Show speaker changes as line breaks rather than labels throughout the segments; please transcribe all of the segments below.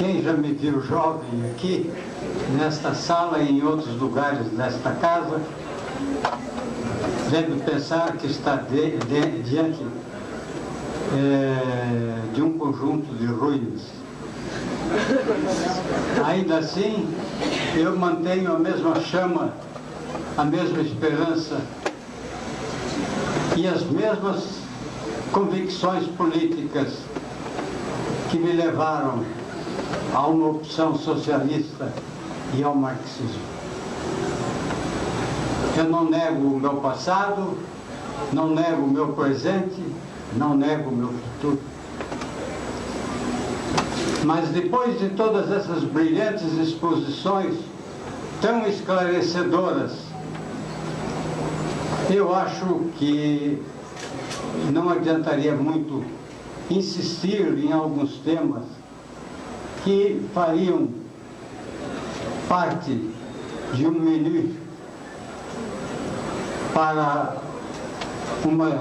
Quem já me viu jovem aqui, nesta sala e em outros lugares desta casa, deve pensar que está diante de um conjunto de ruínas. Ainda assim, eu mantenho a mesma chama, a mesma esperança e as mesmas convicções políticas que me levaram a uma opção socialista e ao marxismo. Eu não nego o meu passado, não nego o meu presente, não nego o meu futuro. Mas depois de todas essas brilhantes exposições, tão esclarecedoras, eu acho que não adiantaria muito insistir em alguns temas que fariam parte de um menu para uma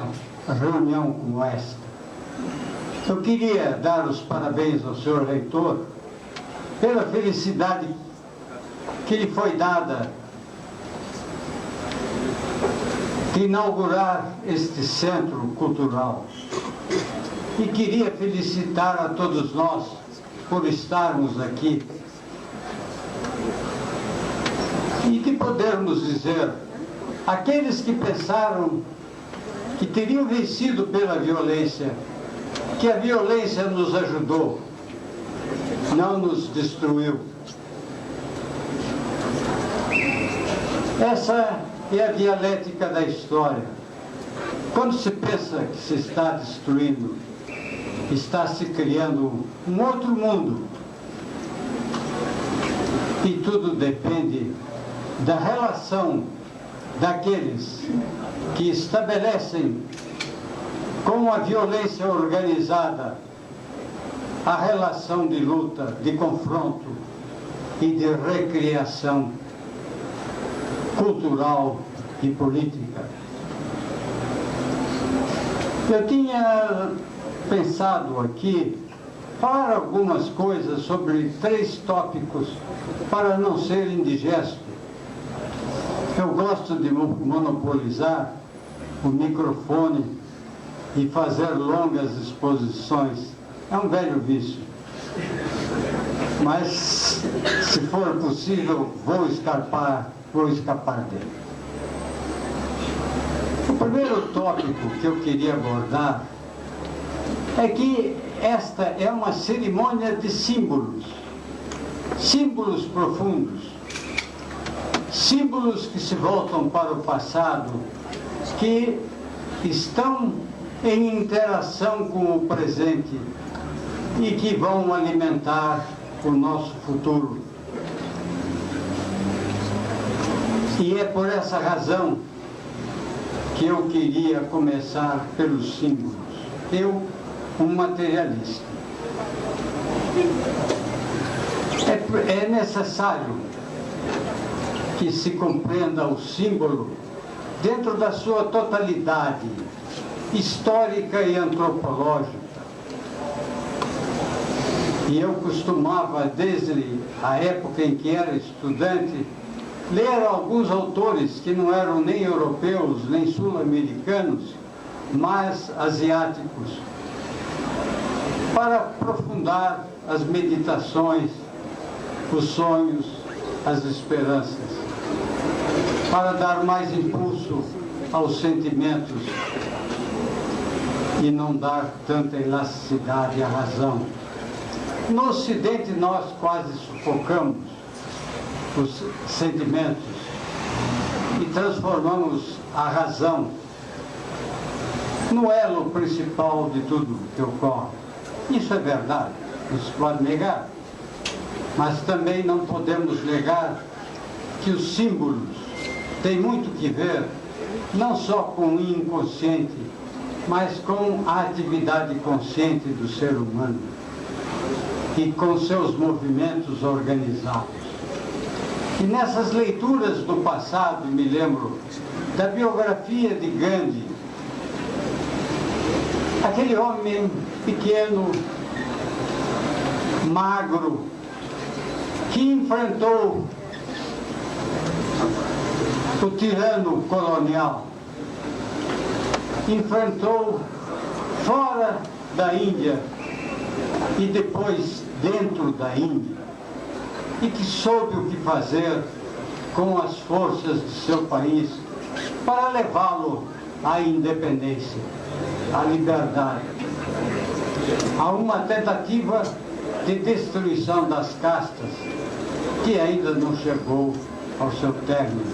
reunião como esta. Eu queria dar os parabéns ao senhor reitor pela felicidade que lhe foi dada de inaugurar este centro cultural. E queria felicitar a todos nós por estarmos aqui e de podermos dizer, aqueles que pensaram que teriam vencido pela violência, que a violência nos ajudou, não nos destruiu. Essa é a dialética da história. Quando se pensa que se está destruindo, está se criando um outro mundo. E tudo depende da relação daqueles que estabelecem com a violência organizada a relação de luta, de confronto e de recriação cultural e política. Eu tinha pensado aqui falar algumas coisas sobre 3 tópicos para não ser indigesto. Eu gosto de monopolizar o microfone e fazer longas exposições. É um velho vício. Mas, se for possível, vou escapar dele. O primeiro tópico que eu queria abordar é que esta é uma cerimônia de símbolos, símbolos profundos, símbolos que se voltam para o passado, que estão em interação com o presente e que vão alimentar o nosso futuro. E é por essa razão que eu queria começar pelos símbolos. Eu, um materialista. É necessário que se compreenda o símbolo dentro da sua totalidade histórica e antropológica. E eu costumava, desde a época em que era estudante, ler alguns autores que não eram nem europeus, nem sul-americanos, mas asiáticos, para aprofundar as meditações, os sonhos, as esperanças, para dar mais impulso aos sentimentos e não dar tanta elasticidade à razão. No Ocidente nós quase sufocamos os sentimentos e transformamos a razão no elo principal de tudo que ocorre. Isso é verdade, não se pode negar, mas também não podemos negar que os símbolos têm muito que ver não só com o inconsciente, mas com a atividade consciente do ser humano e com seus movimentos organizados. E nessas leituras do passado, me lembro da biografia de Gandhi, aquele homem pequeno, magro, que enfrentou o tirano colonial, enfrentou fora da Índia e depois dentro da Índia, e que soube o que fazer com as forças de seu país para levá-lo à independência, à liberdade. Há uma tentativa de destruição das castas que ainda não chegou ao seu término.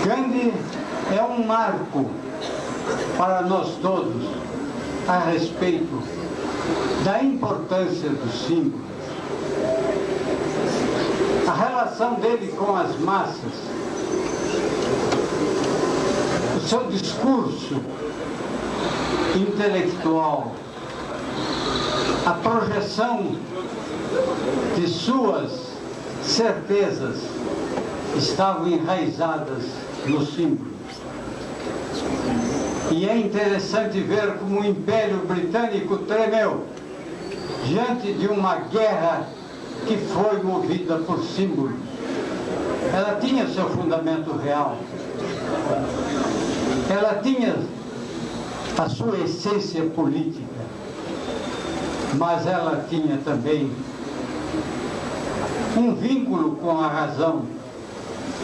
Gandhi é um marco para nós todos a respeito da importância dos símbolos. A relação dele com as massas, o seu discurso intelectual, a projeção de suas certezas estavam enraizadas nos símbolos. E é interessante ver como o Império Britânico tremeu diante de uma guerra que foi movida por símbolos. Ela tinha seu fundamento real. Ela tinha a sua essência política, mas ela tinha também um vínculo com a razão,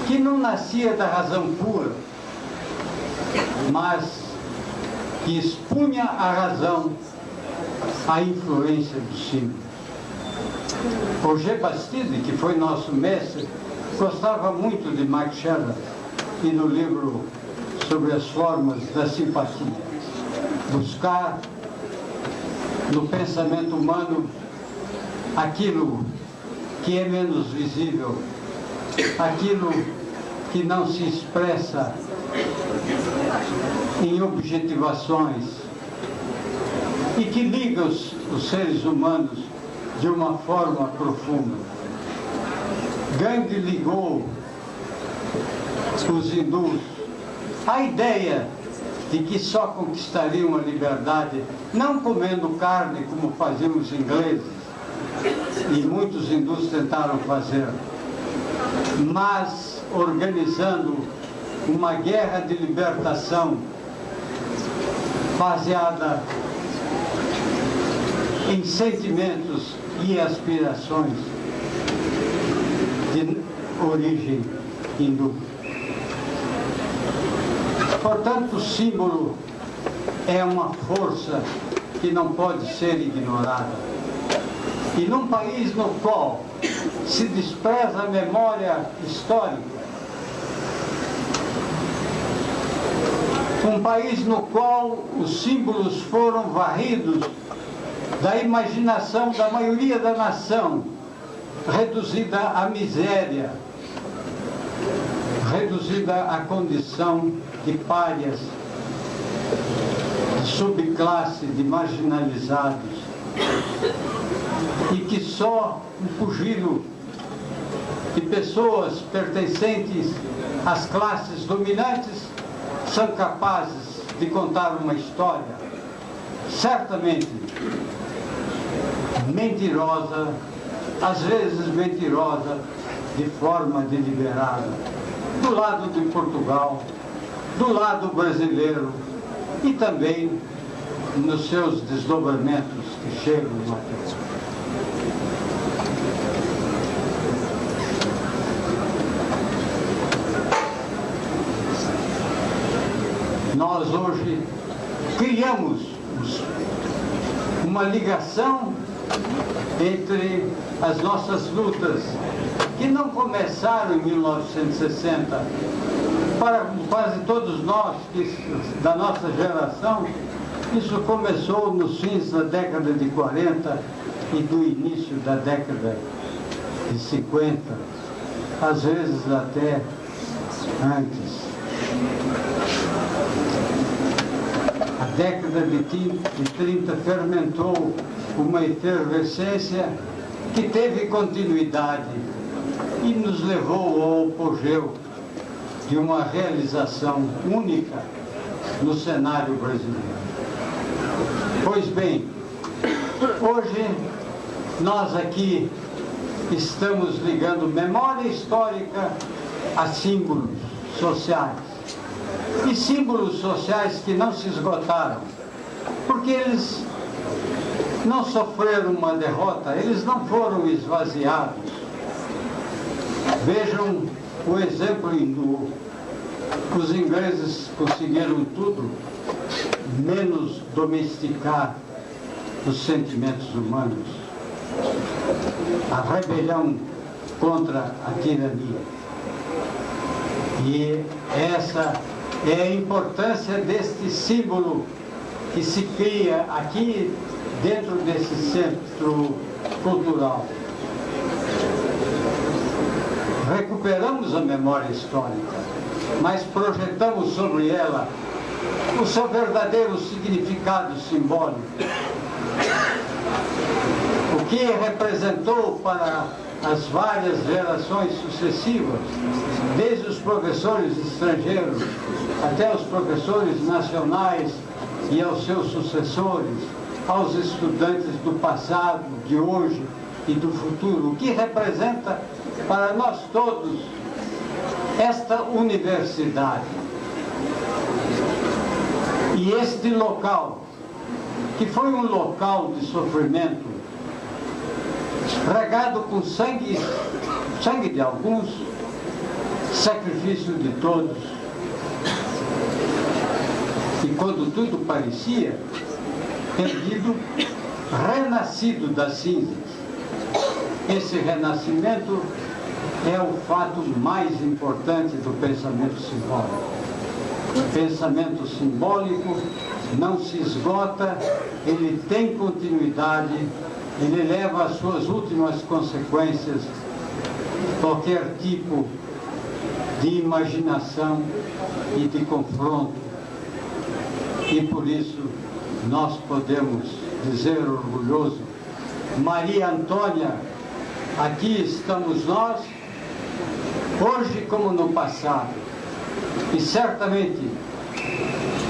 que não nascia da razão pura, mas que expunha a razão à influência do símbolo. Roger Bastide, que foi nosso mestre, gostava muito de Max Scheler e no livro sobre as formas da simpatia. Buscar no pensamento humano aquilo que é menos visível, aquilo que não se expressa em objetivações e que liga os seres humanos de uma forma profunda. Gandhi ligou os hindus à ideia de que só conquistariam a liberdade não comendo carne como faziam os ingleses, e muitos hindus tentaram fazer, mas organizando uma guerra de libertação baseada em sentimentos e aspirações de origem hindu. Portanto, o símbolo é uma força que não pode ser ignorada. E num país no qual se despreza a memória histórica, um país no qual os símbolos foram varridos da imaginação da maioria da nação, reduzida à miséria, reduzida à condição de párias, de subclasse, de marginalizados, e que só um pugilo de pessoas pertencentes às classes dominantes são capazes de contar uma história, certamente mentirosa, às vezes mentirosa de forma deliberada, do lado de Portugal, do lado brasileiro e também nos seus desdobramentos que chegam até hoje. Nós hoje criamos uma ligação entre as nossas lutas, que não começaram em 1960. Para quase todos nós, da nossa geração, isso começou nos fins da década de 40 e do início da década de 50, às vezes até antes. A década de 30 fermentou uma efervescência que teve continuidade e nos levou ao apogeu de uma realização única no cenário brasileiro. Pois bem, hoje nós aqui estamos ligando memória histórica a símbolos sociais. E símbolos sociais que não se esgotaram, porque eles não sofreram uma derrota, eles não foram esvaziados. Vejam o exemplo hindu. Os ingleses conseguiram tudo, menos domesticar os sentimentos humanos. A rebelião contra a tirania. E essa é a importância deste símbolo que se cria aqui dentro desse centro cultural. Recuperamos a memória histórica, mas projetamos sobre ela o seu verdadeiro significado simbólico. O que representou para as várias gerações sucessivas, desde os professores estrangeiros até os professores nacionais e aos seus sucessores, aos estudantes do passado, de hoje e do futuro. O que representa para nós todos esta universidade e este local, que foi um local de sofrimento, regado com sangue de alguns, sacrifício de todos. E quando tudo parecia perdido, renascido das cinzas. Esse renascimento é o fato mais importante do pensamento simbólico. O pensamento simbólico não se esgota, ele tem continuidade, ele leva às suas últimas consequências qualquer tipo de imaginação e de confronto. E por isso nós podemos dizer orgulhoso: Maria Antônia, aqui estamos nós, hoje como no passado, e certamente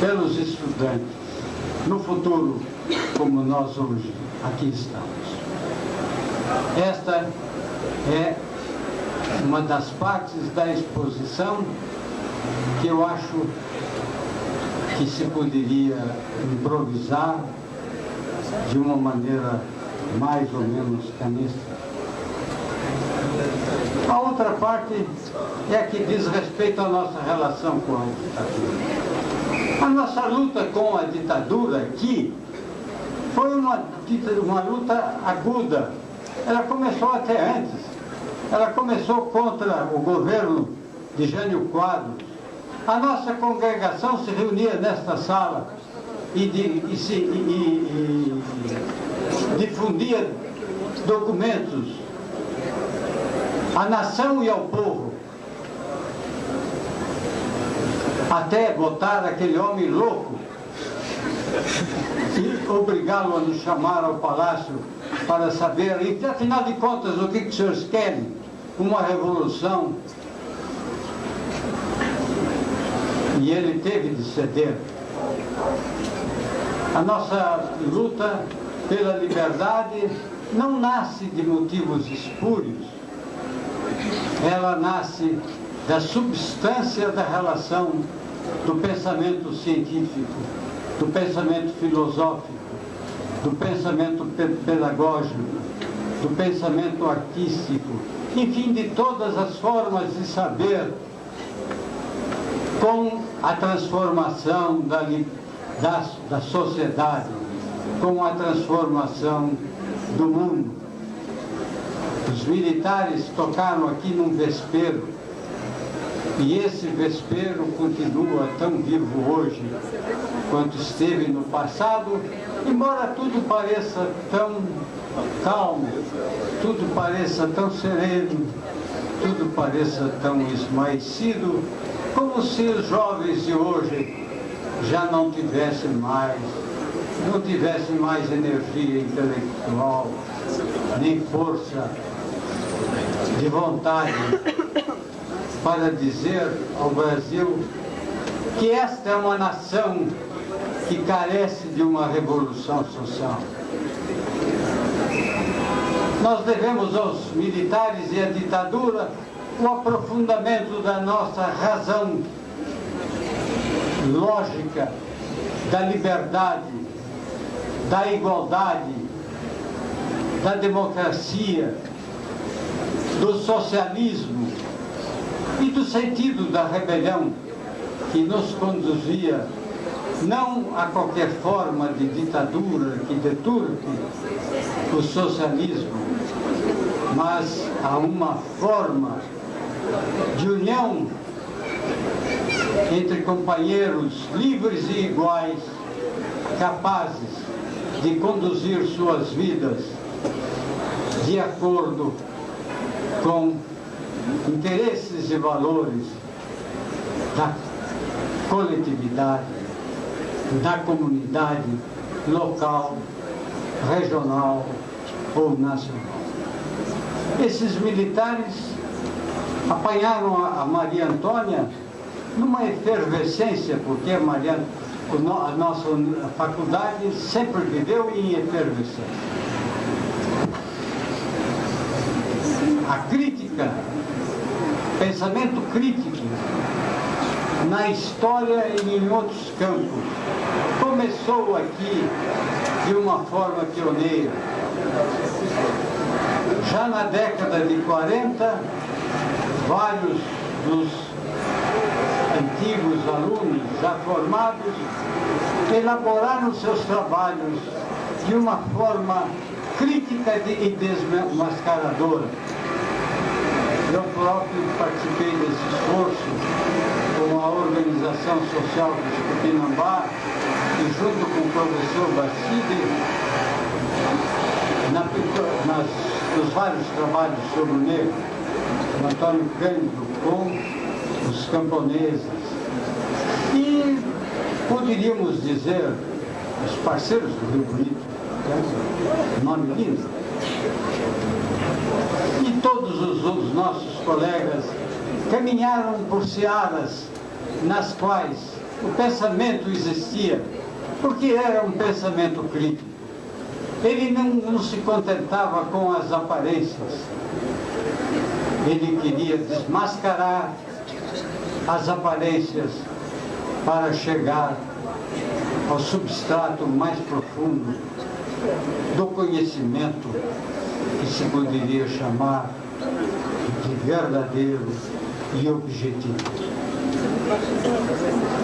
pelos estudantes, no futuro como nós hoje aqui estamos. Esta é uma das partes da exposição que eu acho que se poderia improvisar de uma maneira mais ou menos canista. A outra parte é a que diz respeito à nossa relação com a ditadura. A nossa luta com a ditadura aqui foi uma luta aguda. Ela começou até antes. Ela começou contra o governo de Jânio Quadros. A nossa congregação se reunia nesta sala e difundia documentos à nação e ao povo, até botar aquele homem louco e obrigá-lo a nos chamar ao palácio para saber, e afinal de contas, o que os senhores querem? Uma revolução. E ele teve de ceder. A nossa luta pela liberdade não nasce de motivos espúrios. Ela nasce da substância da relação do pensamento científico, do pensamento filosófico, do pensamento pedagógico, do pensamento artístico, enfim, de todas as formas de saber, com a transformação da sociedade, com a transformação do mundo. Os militares tocaram aqui num vespeiro, e esse vespeiro continua tão vivo hoje quanto esteve no passado, embora tudo pareça tão calmo, tudo pareça tão sereno, tudo pareça tão esmaecido, como se os jovens de hoje já não tivessem mais energia intelectual, nem força de vontade para dizer ao Brasil que esta é uma nação que carece de uma revolução social. Nós devemos aos militares e à ditadura o aprofundamento da nossa razão lógica, da liberdade, da igualdade, da democracia, do socialismo e do sentido da rebelião que nos conduzia não a qualquer forma de ditadura que deturpe o socialismo, mas a uma forma de união entre companheiros livres e iguais, capazes de conduzir suas vidas de acordo com interesses e valores da coletividade, da comunidade local, regional ou nacional. Esses militares apanharam a Maria Antônia numa efervescência, porque a nossa faculdade sempre viveu em efervescência. A crítica, pensamento crítico na história e em outros campos começou aqui de uma forma pioneira. Já na década de 40, vários dos antigos alunos já formados elaboraram seus trabalhos de uma forma crítica e desmascaradora. Eu próprio participei desse esforço com a Organização Social do Tupinambá e junto com o professor Bastide, nos vários trabalhos sobre o negro, o Antônio Cândido com os camponeses. E poderíamos dizer, os parceiros do Rio Bonito, nome lindo, e todos os nossos colegas caminharam por searas nas quais o pensamento existia, porque era um pensamento crítico. Ele não se contentava com as aparências. Ele queria desmascarar as aparências para chegar ao substrato mais profundo do conhecimento que se poderia chamar de verdadeiro e objetivo.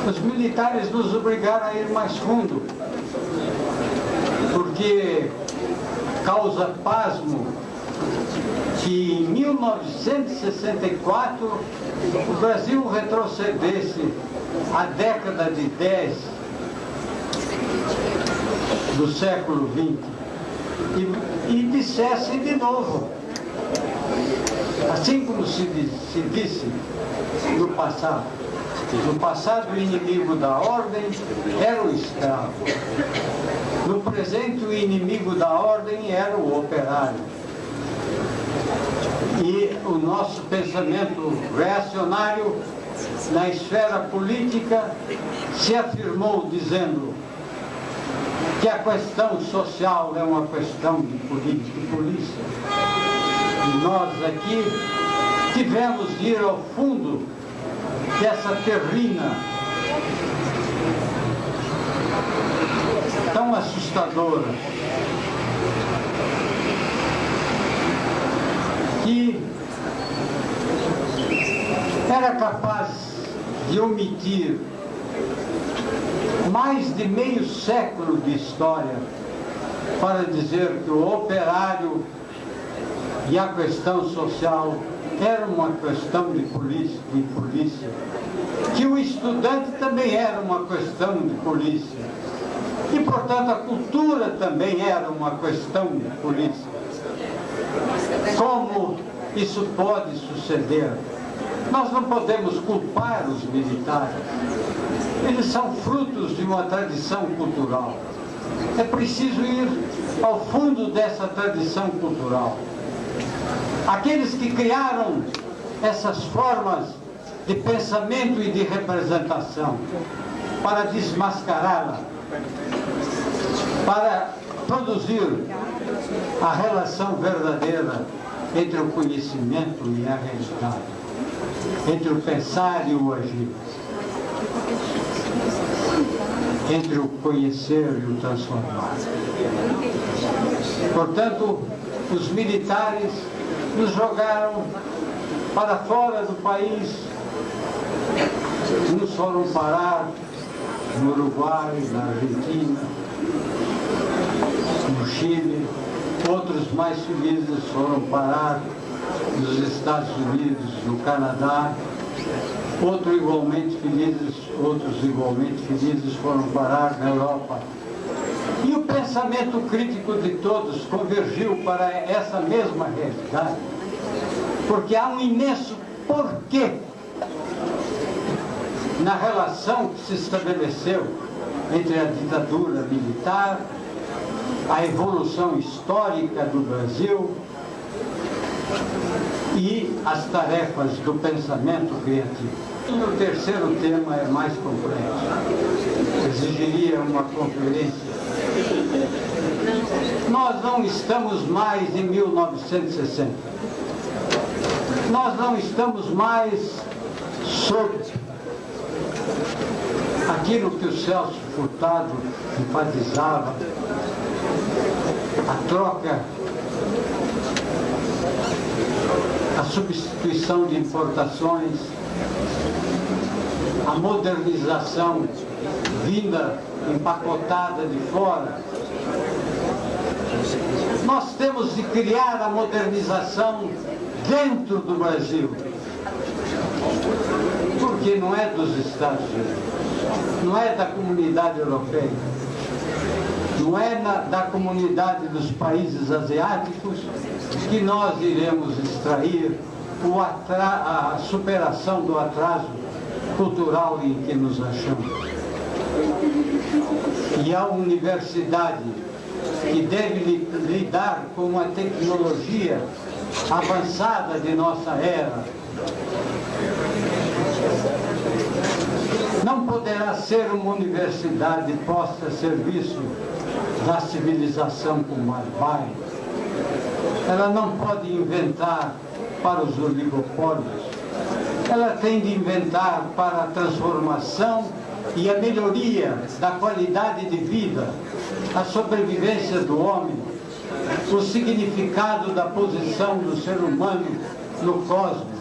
Os militares nos obrigaram a ir mais fundo, porque causa pasmo que em 1964 o Brasil retrocedesse à década de 10 do século XX e dissesse de novo, assim como se disse no passado. No passado, o inimigo da ordem era o escravo. No presente, o inimigo da ordem era o operário. E o nosso pensamento reacionário na esfera política se afirmou dizendo que a questão social é uma questão de política e polícia. E nós aqui tivemos de ir ao fundo dessa terrina tão assustadora, que era capaz de omitir mais de meio século de história para dizer que o operário e a questão social era uma questão de polícia, que o estudante também era uma questão de polícia, e, portanto, a cultura também era uma questão de polícia. Como isso pode suceder? Nós não podemos culpar os militares. Eles são frutos de uma tradição cultural. É preciso ir ao fundo dessa tradição cultural. Aqueles que criaram essas formas de pensamento e de representação para desmascará-la, para produzir a relação verdadeira entre o conhecimento e a realidade, entre o pensar e o agir, entre o conhecer e o transformar. Portanto, os militares nos jogaram para fora do país. Uns foram parar no Uruguai, na Argentina, no Chile, outros mais felizes foram parar nos Estados Unidos, no Canadá, outros igualmente felizes foram parar na Europa. E o pensamento crítico de todos convergiu para essa mesma realidade, porque há um imenso porquê na relação que se estabeleceu entre a ditadura militar, a evolução histórica do Brasil e as tarefas do pensamento criativo. E o terceiro tema é mais complexo, exigiria uma conferência. Nós não estamos mais em 1960. Nós não estamos mais sob aquilo que o Celso Furtado enfatizava, a troca, a substituição de importações, a modernização vinda empacotada de fora. Nós temos de criar a modernização dentro do Brasil, porque não é dos Estados Unidos, não é da comunidade europeia, não é da comunidade dos países asiáticos que nós iremos extrair a superação do atraso cultural em que nos achamos. E a universidade, que deve lidar com uma tecnologia avançada de nossa era, não poderá ser uma universidade posta a serviço da civilização como barbárie. Ela não pode inventar para os oligopólios. Ela tem de inventar para a transformação e a melhoria da qualidade de vida, a sobrevivência do homem, o significado da posição do ser humano no cosmos.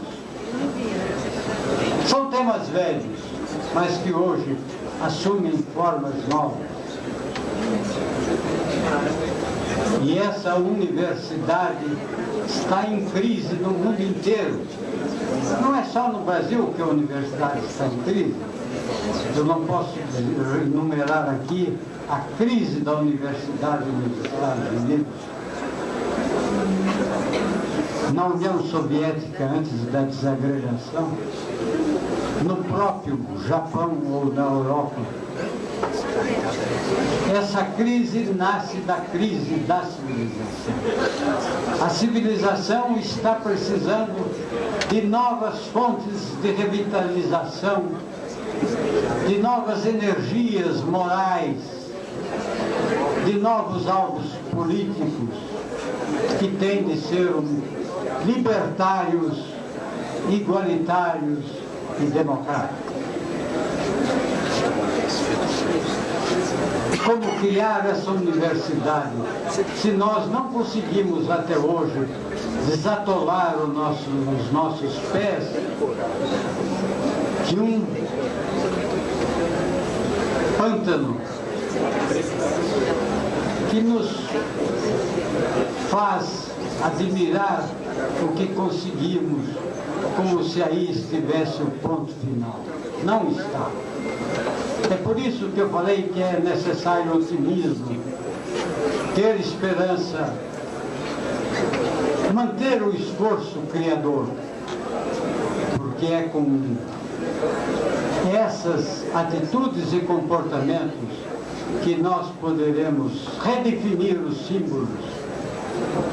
São temas velhos, mas que hoje assumem formas novas. E essa universidade está em crise no mundo inteiro. Não é só no Brasil que a universidade está em crise. Eu não posso enumerar aqui a crise da universidade nos Estados Unidos. Na União Soviética, antes da desagregação, no próprio Japão ou na Europa. Essa crise nasce da crise da civilização. A civilização está precisando de novas fontes de revitalização, de novas energias morais, de novos alvos políticos que têm de ser libertários, igualitários e democráticos. Como criar essa universidade se nós não conseguimos até hoje desatolar os nossos pés de um pântano que nos faz admirar o que conseguimos como se aí estivesse o ponto final. Não está. É por isso que eu falei que é necessário otimismo, ter esperança, manter o esforço criador, porque é com essas atitudes e comportamentos que nós poderemos redefinir os símbolos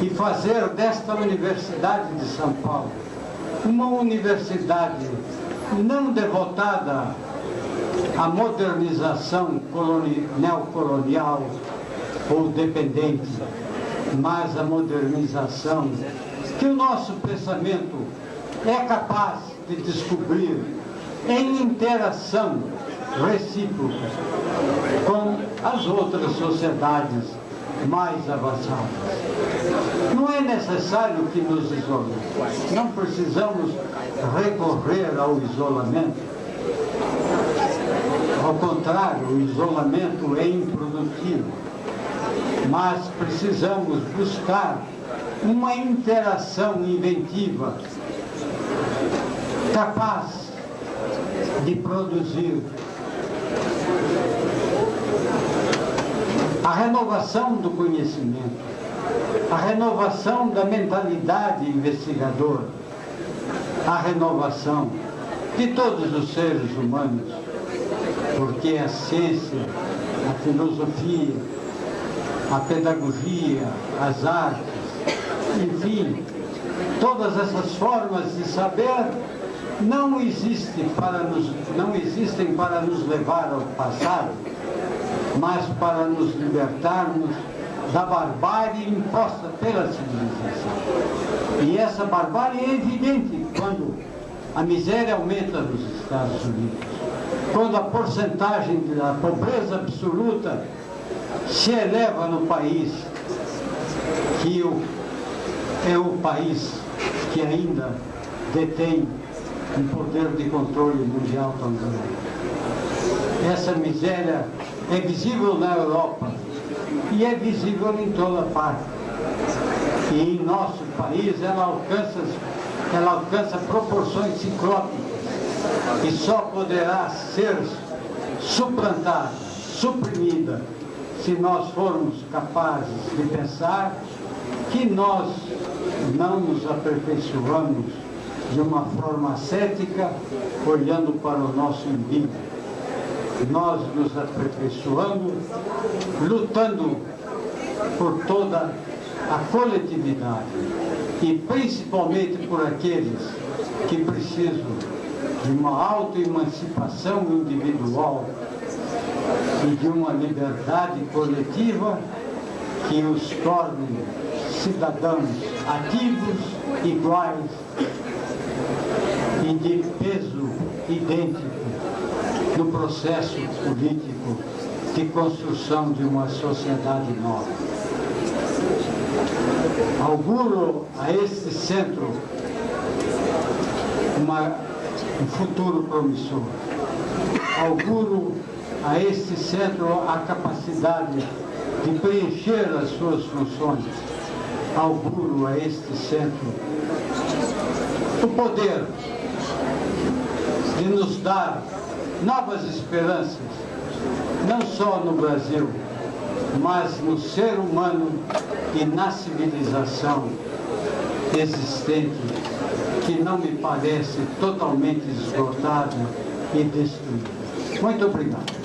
e fazer desta Universidade de São Paulo uma universidade não devotada à modernização neocolonial ou dependente, mas a modernização que o nosso pensamento é capaz de descobrir em interação recíproca com as outras sociedades mais avançadas. Não é necessário que nos isolemos, não precisamos recorrer ao isolamento. Ao contrário, o isolamento é improdutivo, mas precisamos buscar uma interação inventiva capaz de produzir a renovação do conhecimento, a renovação da mentalidade investigadora, a renovação de todos os seres humanos, porque a ciência, a filosofia, a pedagogia, as artes, enfim, todas essas formas de saber não existem para nos levar ao passado, mas para nos libertarmos da barbárie imposta pela civilização. E essa barbárie é evidente quando a miséria aumenta nos Estados Unidos, quando a porcentagem da pobreza absoluta se eleva no país, que é o país que ainda detém um poder de controle mundial tão grande. Essa miséria é visível na Europa e é visível em toda parte. E em nosso país ela alcança proporções ciclópicas e só poderá ser suplantada, suprimida, se nós formos capazes de pensar que nós não nos aperfeiçoamos de uma forma ascética, olhando para o nosso umbigo. Nós nos aperfeiçoamos lutando por toda a coletividade e principalmente por aqueles que precisam de uma autoemancipação individual e de uma liberdade coletiva que os torne cidadãos ativos, iguais e de peso idêntico no processo político de construção de uma sociedade nova. Auguro a este centro um futuro promissor. Auguro a este centro a capacidade de preencher as suas funções. Auguro a este centro o poder de nos dar novas esperanças, não só no Brasil, mas no ser humano e na civilização existente, que não me parece totalmente esgotada e destruída. Muito obrigado.